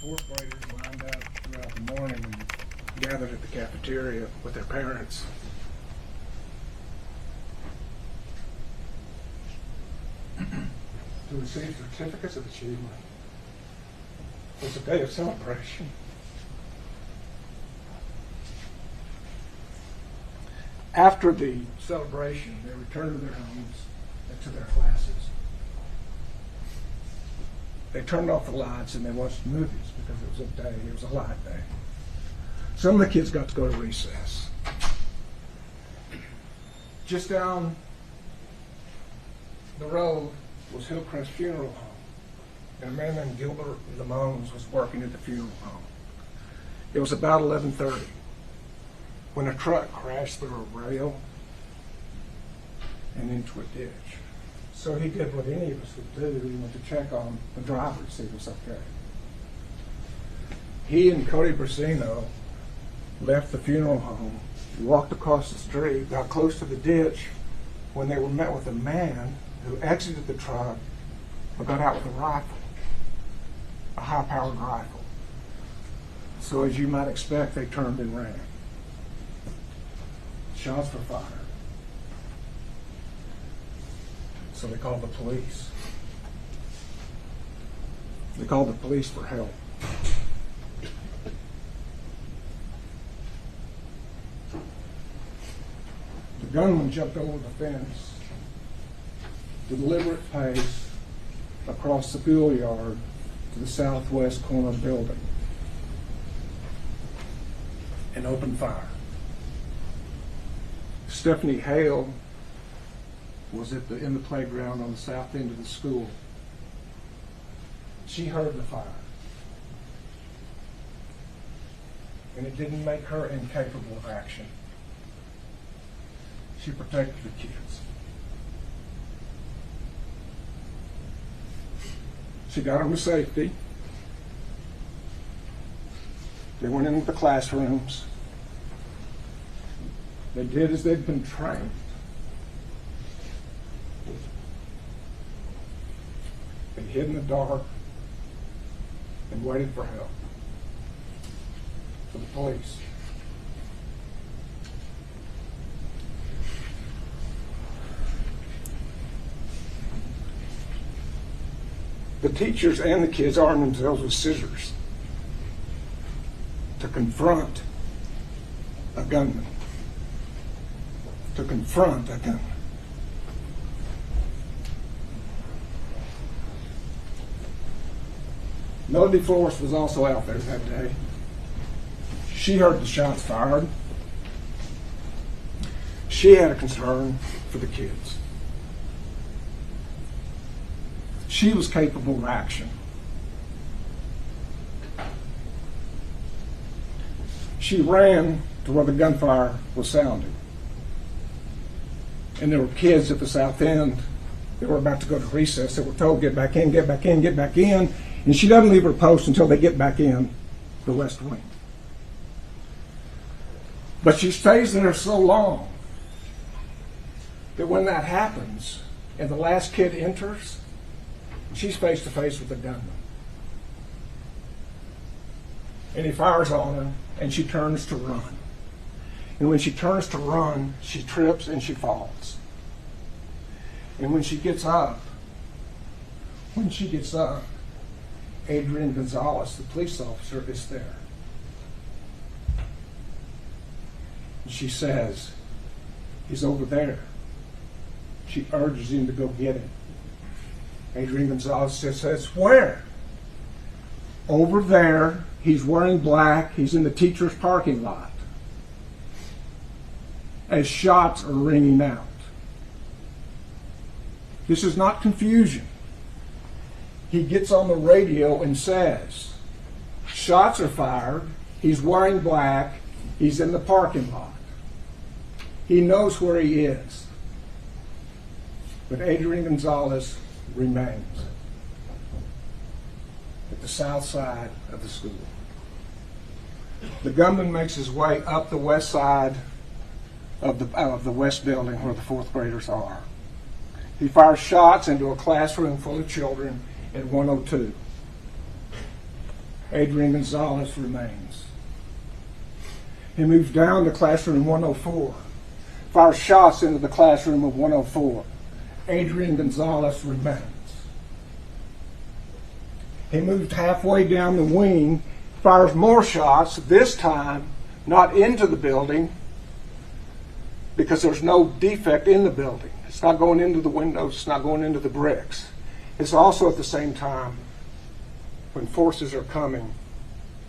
fourth graders lined up throughout the morning and gathered at the cafeteria with their parents. To receive certificates of achievement. It was a day of celebration. After the celebration, they returned to their homes and to their classes. They turned off the lights and they watched movies because it was a day, it was a light day. Some of the kids got to go to recess. Just down the road was Hillcrest Funeral Home. And a man named Gilbert Lamons was working at the funeral home. It was about 11:30 when a truck crashed through a rail and into a ditch. So he did what any of us would do. He went to check on the driver to see if it was okay. He and Cody Brasino left the funeral home, walked across the street, got close to the ditch when they were met with a man who exited the truck and got out with a rifle, a high-powered rifle. So as you might expect, they turned and ran. Shots were fired. So they called the police. They called the police for help. The gunman jumped over the fence, deliberate pace, across the schoolyard to the southwest corner building, and opened fire. Stephanie Hale was in the playground on the south end of the school. She heard the fire. And it didn't make her incapable of action. She protected the kids. She got them to safety. They went into the classrooms. They did as they'd been trained. They hid in the dark and waited for help, for the police. The teachers and the kids armed themselves with scissors to confront a gunman. To confront a gunman. Melody Flores was also out there that day. She heard the shots fired. She had a concern for the kids. She was capable of action. She ran to where the gunfire was sounding. And there were kids at the south end that were about to go to recess that were told, get back in, get back in, get back in. And she doesn't leave her post until they get back in the west wing. But she stays there so long that when that happens and the last kid enters, she's face to face with the gunman. And he fires on her and she turns to run. And when she turns to run, she trips and she falls. And when she gets up, Adrian Gonzales, the police officer, is there. And she says, he's over there. She urges him to go get him. Adrian Gonzales says, where? Over there. He's wearing black. He's in the teacher's parking lot. As shots are ringing out. This is not confusion. He gets on the radio and says, shots are fired. He's wearing black. He's in the parking lot. He knows where he is. But Adrian Gonzales remains at the south side of the school. The gunman makes his way up the west side of the west building where the fourth graders are. He fires shots into a classroom full of children at 102. Adrian Gonzales remains. He moves down to classroom 104, fires shots into the classroom of 104. Adrian Gonzales remains. He moved halfway down the wing, fires more shots, this time not into the building because there's no defect in the building. It's not going into the windows, it's not going into the bricks. It's also at the same time when forces are coming,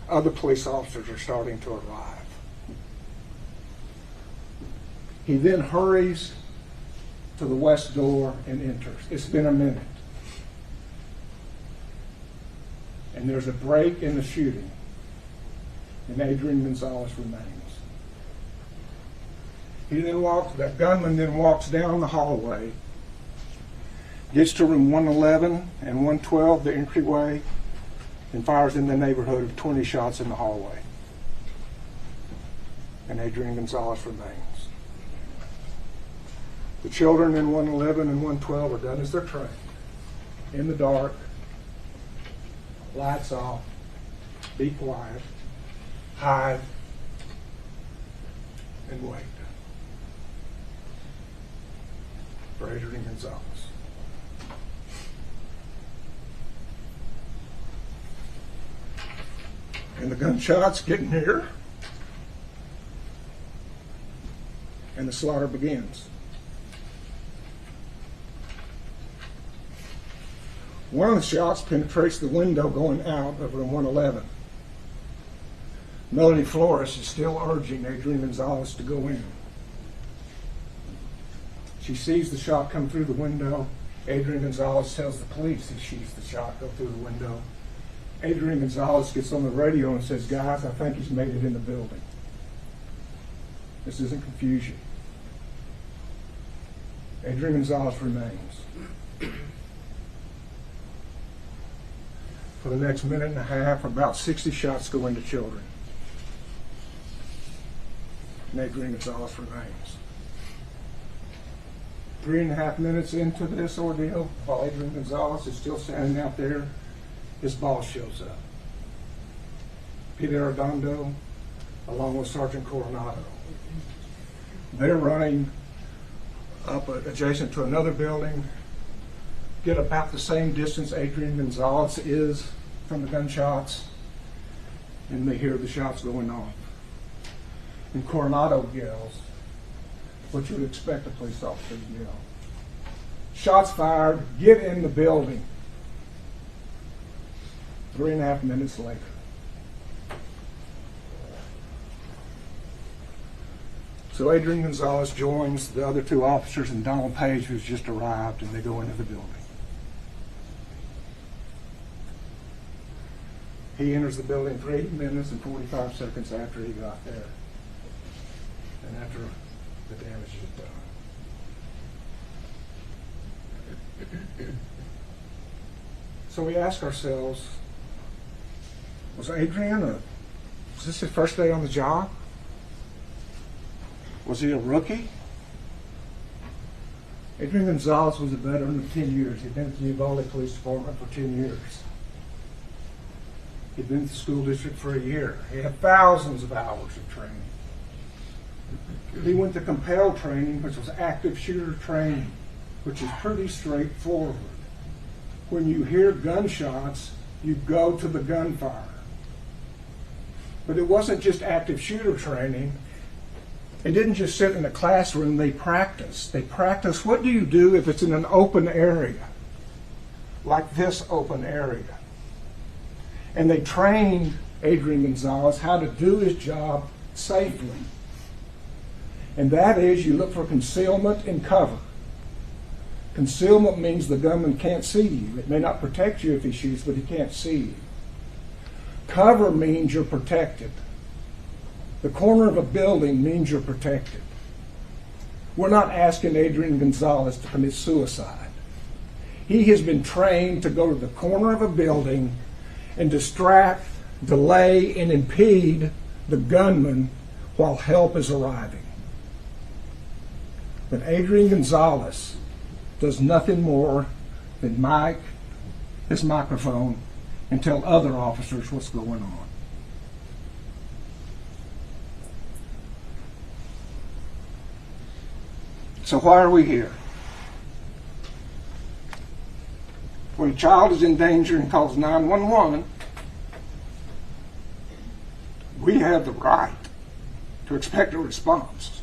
other police officers are starting to arrive. He then hurries to the west door and enters. It's been a minute. And there's a break in the shooting, and Adrian Gonzales remains. The gunman then walks down the hallway, gets to room 111 and 112, the entryway, and fires in the neighborhood of 20 shots in the hallway. And Adrian Gonzales remains. The children in 111 and 112 are done as they're trained. In the dark, lights off, be quiet, hide, and wait for Adrian Gonzales. And the gunshots get near, and the slaughter begins. One of the shots penetrates the window going out of room 111. Melody Flores is still urging Adrian Gonzales to go in. She sees the shot come through the window. Adrian Gonzales tells the police he sees the shot go through the window. Adrian Gonzales gets on the radio and says, "Guys, I think he's made it in the building." This isn't confusion. Adrian Gonzales remains. For the next minute and a half, about 60 shots go into children. And Adrian Gonzales remains. 3.5 minutes into this ordeal, while Adrian Gonzales is still standing out there, his boss shows up. Pete Arredondo, along with Sergeant Coronado. They're running up adjacent to another building, get about the same distance Adrian Gonzales is from the gunshots, and they hear the shots going off. And Coronado yells what you would expect a police officer to yell. "Shots fired, get in the building." 3.5 minutes later. So Adrian Gonzales joins the other two officers and Donald Page, who's just arrived, and they go into the building. He enters the building 3 minutes and 45 seconds after he got there, and after the damage is done. So we ask ourselves, was this his first day on the job? Was he a rookie? Adrian Gonzales was a veteran of 10 years. He'd been at the Uvalde Police Department for 10 years. He'd been at the school district for a year. He had thousands of hours of training. He went to compelled training, which was active shooter training, which is pretty straightforward. When you hear gunshots, you go to the gunfire. But it wasn't just active shooter training. They didn't just sit in a classroom, they practiced. They practiced what do you do if it's in an open area, like this open area. And they trained Adrian Gonzales how to do his job safely. And that is, you look for concealment and cover. Concealment means the gunman can't see you. It may not protect you if he shoots, but he can't see you. Cover means you're protected. The corner of a building means you're protected. We're not asking Adrian Gonzales to commit suicide. He has been trained to go to the corner of a building and distract, delay, and impede the gunman while help is arriving. But Adrian Gonzales does nothing more than mic his microphone and tell other officers what's going on. So why are we here? When a child is in danger and calls 911, we have the right to expect a response.